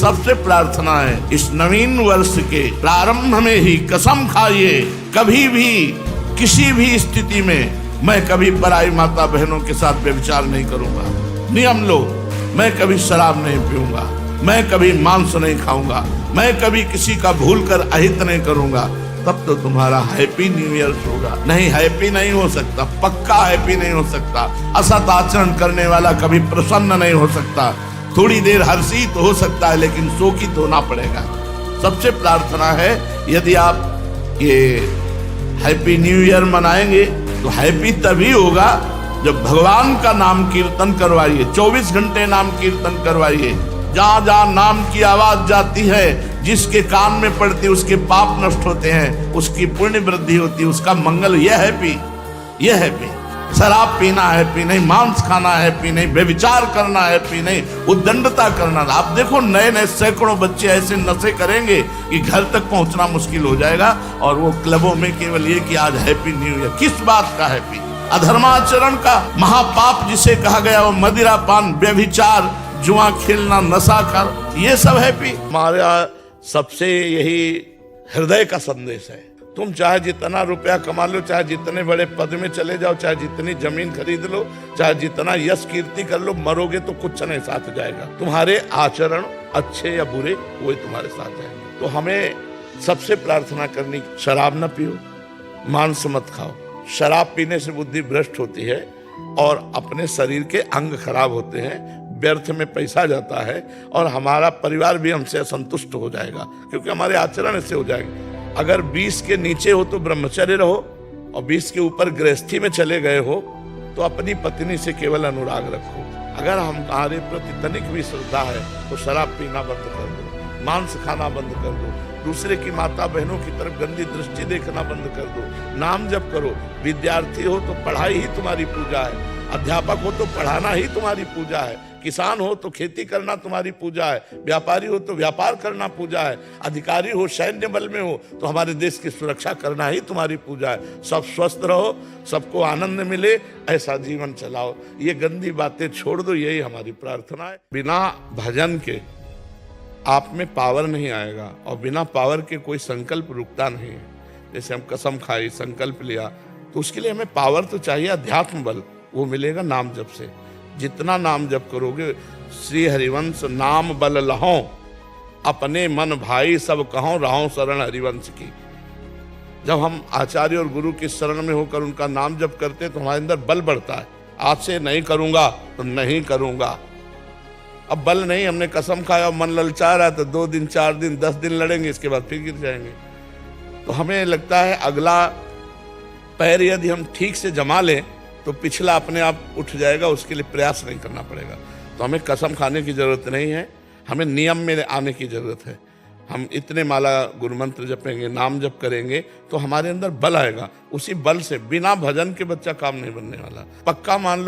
सबसे प्रार्थना है इस नवीन वर्ष के प्रारंभ में ही कसम खाइए, कभी भी किसी भी स्थिति में मैं कभी पराई माता बहनों के साथ व्यभिचार नहीं करूंगा। नियम लो, मैं कभी शराब नहीं पीऊंगा, मैं कभी मांस नहीं खाऊंगा, मैं कभी किसी का भूल कर अहित नहीं करूंगा। तब तो तुम्हारा हैप्पी न्यू ईयर होगा। नहीं, हैप्पी नहीं हो सकता, पक्का हैप्पी नहीं हो सकता। असत आचरण करने वाला कभी प्रसन्न नहीं हो सकता। थोड़ी देर हर्षित हो सकता है लेकिन शोकित होना पड़ेगा। सबसे प्रार्थना है यदि आप ये हैप्पी न्यू ईयर मनाएंगे तो हैप्पी तभी होगा जब भगवान का नाम कीर्तन करवाइए, 24 घंटे नाम कीर्तन करवाइए। जहां जहां नाम की आवाज जाती है, जिसके कान में पड़ती है उसके पाप नष्ट होते हैं, उसकी पुण्य वृद्धि होती है, उसका मंगल। यह हैप्पी। शराब पीना हैप्पी नहीं, मांस खाना हैप्पी नहीं, व्यभिचार करना हैप्पी नहीं, उद्दंडता करना। आप देखो नए नए सैकड़ों बच्चे ऐसे नशे करेंगे कि घर तक पहुंचना मुश्किल हो जाएगा। और वो क्लबों में केवल ये कि आज हैप्पी न्यू ईयर। किस बात का हैप्पी? अधर्माचरण का महापाप जिसे कहा गया वो मदिरा पान, व्यभिचार, जुआ खेलना, नशा कर, ये सब हैप्पी। हमारा सबसे यही हृदय का संदेश है। तुम चाहे जितना रुपया कमा लो, चाहे जितने बड़े पद में चले जाओ, चाहे जितनी जमीन खरीद लो, चाहे जितना यश कीर्ति कर लो, मरोगे तो कुछ नहीं साथ जाएगा। तुम्हारे आचरण अच्छे या बुरे वही तुम्हारे साथ जाएंगे। तो हमें सबसे प्रार्थना करनी, शराब न पियो, मांस मत खाओ। शराब पीने से बुद्धि भ्रष्ट होती है और अपने शरीर के अंग खराब होते हैं, व्यर्थ में पैसा जाता है और हमारा परिवार भी हमसे असंतुष्ट हो जाएगा क्योंकि हमारे आचरण ऐसे हो जाएंगे। अगर 20 के नीचे हो तो ब्रह्मचर्य रहो और 20 के ऊपर गृहस्थी में चले गए हो तो अपनी पत्नी से केवल अनुराग रखो। अगर हमारे प्रति तनिक भी श्रद्धा है तो शराब पीना बंद कर दो, मांस खाना बंद कर दो, दूसरे की माता बहनों की तरफ गंदी दृष्टि देखना बंद कर दो, नाम जप करो। विद्यार्थी हो तो पढ़ाई ही तुम्हारी पूजा है, अध्यापक हो तो पढ़ाना ही तुम्हारी पूजा है, किसान हो तो खेती करना तुम्हारी पूजा है, व्यापारी हो तो व्यापार करना पूजा है, अधिकारी हो, सैन्य बल में हो तो हमारे देश की सुरक्षा करना ही तुम्हारी पूजा है। सब स्वस्थ रहो, सबको आनंद मिले, ऐसा जीवन चलाओ। ये गंदी बातें छोड़ दो, यही हमारी प्रार्थना है। बिना भजन के आप में पावर नहीं आएगा और बिना पावर के कोई संकल्प रुकता नहीं है। जैसे हम कसम खाई, संकल्प लिया, तो उसके लिए हमें पावर तो चाहिए, अध्यात्म बल, वो मिलेगा नाम जप से। जितना नाम जप करोगे, श्री हरिवंश नाम बल लहो, अपने मन भाई सब कहो, रहो शरण हरिवंश की। जब हम आचार्य और गुरु की शरण में होकर उनका नाम जप करते हैं तो हमारे अंदर बल बढ़ता है। आज से नहीं करूंगा तो नहीं करूंगा। अब बल नहीं, हमने कसम खाया और मन ललचा रहा तो 2 दिन 4 दिन 10 दिन लड़ेंगे, इसके बाद फिर गिर जाएंगे। तो हमें लगता है अगला पैर यदि हम ठीक से जमा लें तो पिछला अपने आप उठ जाएगा, उसके लिए प्रयास नहीं करना पड़ेगा। तो हमें कसम खाने की जरूरत नहीं है, हमें नियम में आने की जरूरत है। हम इतने माला गुरु मंत्र जपेंगे, नाम जप करेंगे तो हमारे अंदर बल आएगा। उसी बल से, बिना भजन के बच्चा काम नहीं बनने वाला। पक्का मान लो